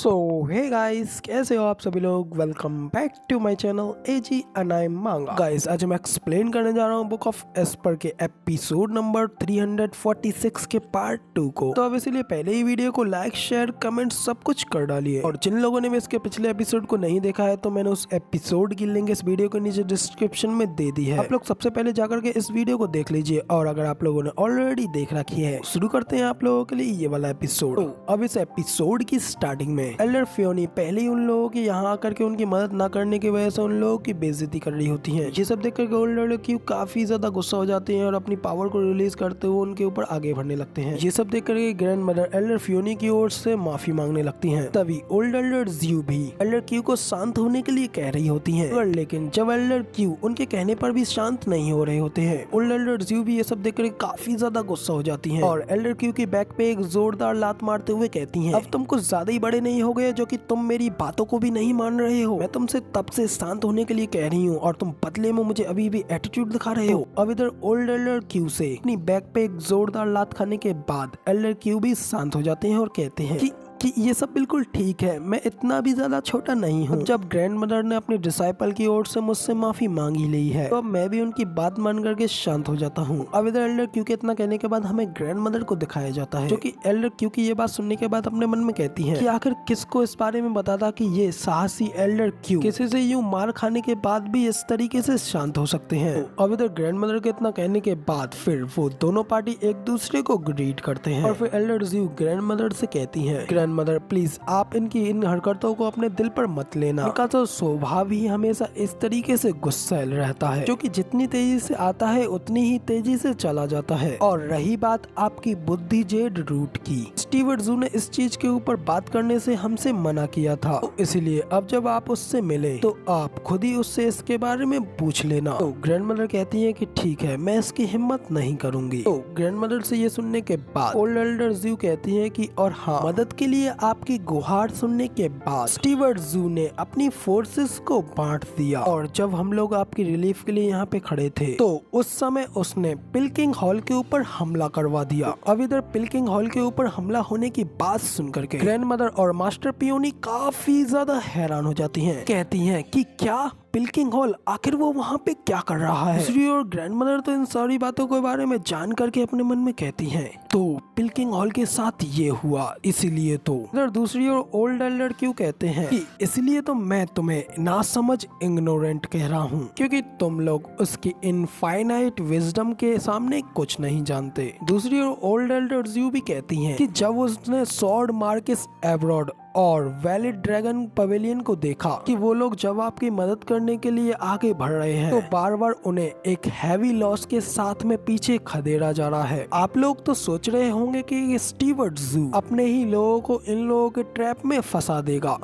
सो hey guys, कैसे हो आप सभी लोग। Welcome back to my channel AG and I manga. Guys, आज मैं एक्सप्लेन करने जा रहा हूँ बुक ऑफ एस्पर के एपिसोड नंबर 346 के पार्ट 2 को। तो अब इसीलिए पहले ही वीडियो को लाइक शेयर कमेंट सब कुछ कर डालिए। और जिन लोगों ने भी इसके पिछले एपिसोड को नहीं देखा है तो मैंने उस एपिसोड की लिंक इस वीडियो के नीचे डिस्क्रिप्शन में दे दी है। आप लोग सबसे पहले जाकर के इस वीडियो को देख लीजिए। और अगर आप लोगों ने ऑलरेडी देख रखी है, शुरू करते हैं आप लोगों के लिए ये वाला एपिसोड। अब इस एपिसोड की स्टार्टिंग में एल्डर फियोनी पहले ही उन लोगों की यहाँ आकर के उनकी मदद ना करने की वजह से उन लोगों की बेइज्जती कर रही होती है। ये सब देख कर ओल्डर क्यू काफी ज्यादा गुस्सा हो जाते हैं और अपनी पावर को रिलीज करते हुए उनके ऊपर आगे बढ़ने लगते हैं। ये सब देख कर ग्रैंड मदर एल्डर फियोनी की ओर से माफी मांगने लगती हैं। तभी ओल्ड एल्डर ज़्यू भी एल्डर क्यू को शांत होने के लिए कह रही होती हैं। लेकिन जब एल्डर क्यू उनके कहने पर भी शांत नहीं हो रहे होते हैं, ओल्ड एल्डर ज़्यू भी ये सब देख कर काफी ज्यादा गुस्सा हो जाती है और एल्डर क्यू की बैक पे एक जोरदार लात मारते हुए कहती है, अब तुम कुछ ज्यादा ही बड़े नहीं हो गए जो कि तुम मेरी बातों को भी नहीं मान रहे हो। मैं तुमसे तब से शांत होने के लिए कह रही हूँ और तुम बदले में मुझे अभी भी एटीट्यूड दिखा रहे हो। अब इधर ओल्ड एल्डर क्यू से अपनी बैक पे एक जोरदार लात खाने के बाद एल्डर क्यू भी शांत हो जाते हैं और कहते हैं कि ये सब बिल्कुल ठीक है, मैं इतना भी ज्यादा छोटा नहीं हूँ। जब ग्रैंड मदर ने अपने डिसाइपल की ओर से मुझसे माफी मांगी ली है तो अब मैं भी उनकी बात मान करके शांत हो जाता हूँ। अब इधर एल्डर क्यू के इतना कहने के बाद हमें ग्रैंड मदर को दिखाया जाता है, जो कि एल्डर क्यू की ये बात सुनने के बाद अपने मन में कहती है कि आखिर किसको इस बारे में बताता कि ये साहसी एल्डर क्यू किसी से यूं मार खाने के बाद भी इस तरीके से शांत हो सकते हैं। अब इधर ग्रैंड मदर के इतना कहने के बाद फिर वो दोनों पार्टी एक दूसरे को ग्रीट करते हैं और फिर एल्डर ज़्यू ग्रैंड मदर से कहती है, ग्रैंड मदर प्लीज आप इनकी इन हरकतों को अपने दिल पर मत लेना। इनका तो स्वभाव ही हमेशा इस तरीके से गुस्सैल रहता है, जो कि जितनी तेजी से आता है उतनी ही तेजी से चला जाता है। और रही बात आपकी बुद्धि जेड रूट की, स्टीवर्ट ज़ू ने इस चीज के ऊपर बात करने से हमसे मना किया था, तो इसलिए अब जब आप उससे मिले तो आप खुद ही उससे इसके बारे में पूछ लेना। तो ग्रैंड मदर कहती है कि ठीक है, मैं इसकी हिम्मत नहीं करूंगी। तो ग्रैंड मदर से ये सुनने के बाद ओल्ड एल्डर ज़्यू कहती है कि और हाँ, मदद के लिए आपकी गुहार सुनने के बाद स्टीवर्ट ज़ू ने अपनी फोर्सेस को बांट दिया और जब हम लोग आपकी रिलीफ के लिए यहाँ पे खड़े थे तो उस समय उसने पिल्किंग हॉल के ऊपर हमला करवा दिया। अब इधर पिल्किंग हॉल के ऊपर हमला होने की बात सुनकर के ग्रैंड मदर और मास्टर पियोनी काफी ज्यादा हैरान हो जाती हैं। कहती हैं कि क्या पिल्किंग हॉल, आखिर वो वहाँ पे क्या कर रहा है। दूसरी ओर ग्रैंड मदर तो इन सारी बातों के बारे में जान करके अपने मन में कहती हैं, तो पिल्किंग हॉल के साथ ये हुआ इसीलिए तो। इधर दूसरी ओर ओल्ड एल्डर क्यू कहते हैं कि इसलिए तो मैं तुम्हें ना समझ इग्नोरेंट कह रहा हूँ, क्योंकि तुम लोग उसकी इनफाइनाइट विजडम के सामने कुछ नहीं जानते। दूसरी ओर ओल्ड एल्डर ज़्यू भी कहती हैं कि जब उसने सॉर्ड मार्केस एब्रॉड और वैलिड ड्रैगन पवेलियन को देखा कि वो लोग जब आपकी मदद करने के लिए आगे बढ़ रहे हैं तो बार बार उन्हें एक हैवी लॉस के साथ में पीछे खदेड़ा जा रहा है। आप लोग तो सोच रहे होंगे कि ये स्टीवर्ट ज़ू अपने ही लोगों को इन लोगों के ट्रैप में फंसा देगा।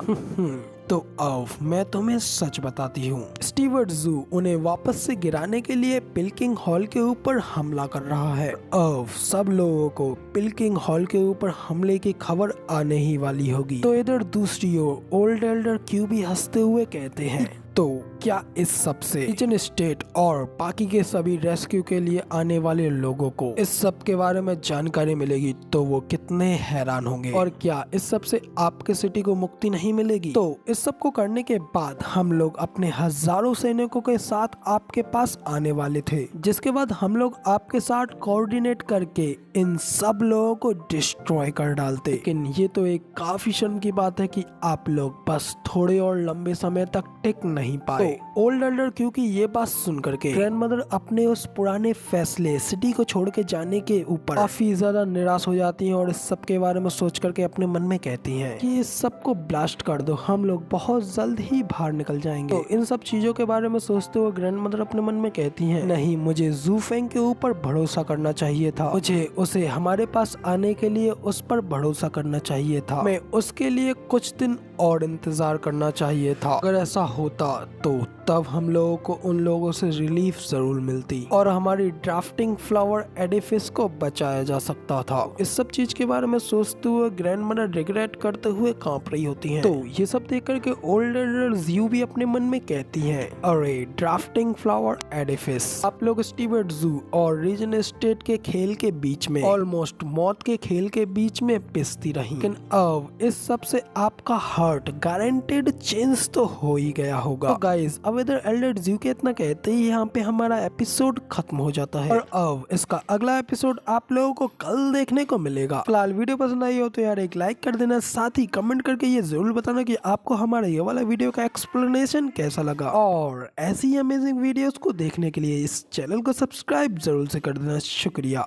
तो अब मैं तुम्हें सच बताती हूँ, स्टीवर्ट ज़ू उन्हें वापस से गिराने के लिए पिल्किंग हॉल के ऊपर हमला कर रहा है। अब सब लोगों को पिल्किंग हॉल के ऊपर हमले की खबर आने ही वाली होगी। तो इधर दूसरी ओर ओल्ड एल्डर क्यू भी हंसते हुए कहते हैं, तो क्या इस सब से किचन स्टेट और बाकी के सभी रेस्क्यू के लिए आने वाले लोगों को इस सब के बारे में जानकारी मिलेगी तो वो कितने हैरान होंगे। और क्या इस सब से आपके सिटी को मुक्ति नहीं मिलेगी। तो इस सब को करने के बाद हम लोग अपने हजारों सैनिकों के साथ आपके पास आने वाले थे, जिसके बाद हम लोग आपके साथ कोऑर्डिनेट करके इन सब लोगों को डिस्ट्रॉय कर डालते। लेकिन ये तो एक काफी शर्म की बात है कि आप लोग बस थोड़े और लंबे समय तक टिक नहीं पाए। ओल्ड एल्डर क्यू की ये बात सुन करके ग्रैंड मदर अपने उस पुराने फैसले सिटी को छोड़ के जाने के ऊपर काफी ज्यादा निराश हो जाती हैं और इस सब के बारे में सोच करके अपने मन में कहती हैं कि इस सब को ब्लास्ट कर दो, हम लोग बहुत जल्द ही बाहर निकल जाएंगे। तो इन सब चीजों के बारे में सोचते हुए ग्रैंड मदर अपने मन में कहती हैं, नहीं, मुझे ज़ू फेंग के ऊपर भरोसा करना चाहिए था, मुझे उसे हमारे पास आने के लिए उस पर भरोसा करना चाहिए था, मैं उसके लिए कुछ दिन और इंतजार करना चाहिए था। अगर ऐसा होता तो तब हम लोगों को उन लोगों से रिलीफ जरूर मिलती और हमारी ड्राफ्टिंग फ्लावर एडिफिस को बचाया जा सकता था। इस सब चीज के बारे में सोचते हुए ग्रैंडमदर रिग्रेट करते हुए कांप रही होती हैं। तो ये सब देख करके ओल्ड एल्डर ज़्यू भी अपने मन में कहती हैं, अरे ड्राफ्टिंग फ्लावर एडिफिस, आप लोग स्टीवर्ट ज़ू और रीजन स्टेट के खेल के बीच में ऑलमोस्ट मौत के खेल के बीच में पिसती रही, लेकिन अब इस सब से आपका हार्ट गारंटेड चेंज तो हो ही गया होगा। तो गाइस, अब इधर एल्डर ज़्यू के इतना कहते ही यहाँ पे हमारा एपिसोड खत्म हो जाता है और अब इसका अगला एपिसोड आप लोगों को कल देखने को मिलेगा। फिलहाल वीडियो पसंद आई हो तो यार एक लाइक कर देना, साथ ही कमेंट करके ये जरूर बताना कि आपको हमारा ये वाला वीडियो का एक्सप्लेनेशन कैसा लगा, और ऐसी अमेजिंग वीडियोस को देखने के लिए इस चैनल को सब्सक्राइब जरूर से कर देना। शुक्रिया।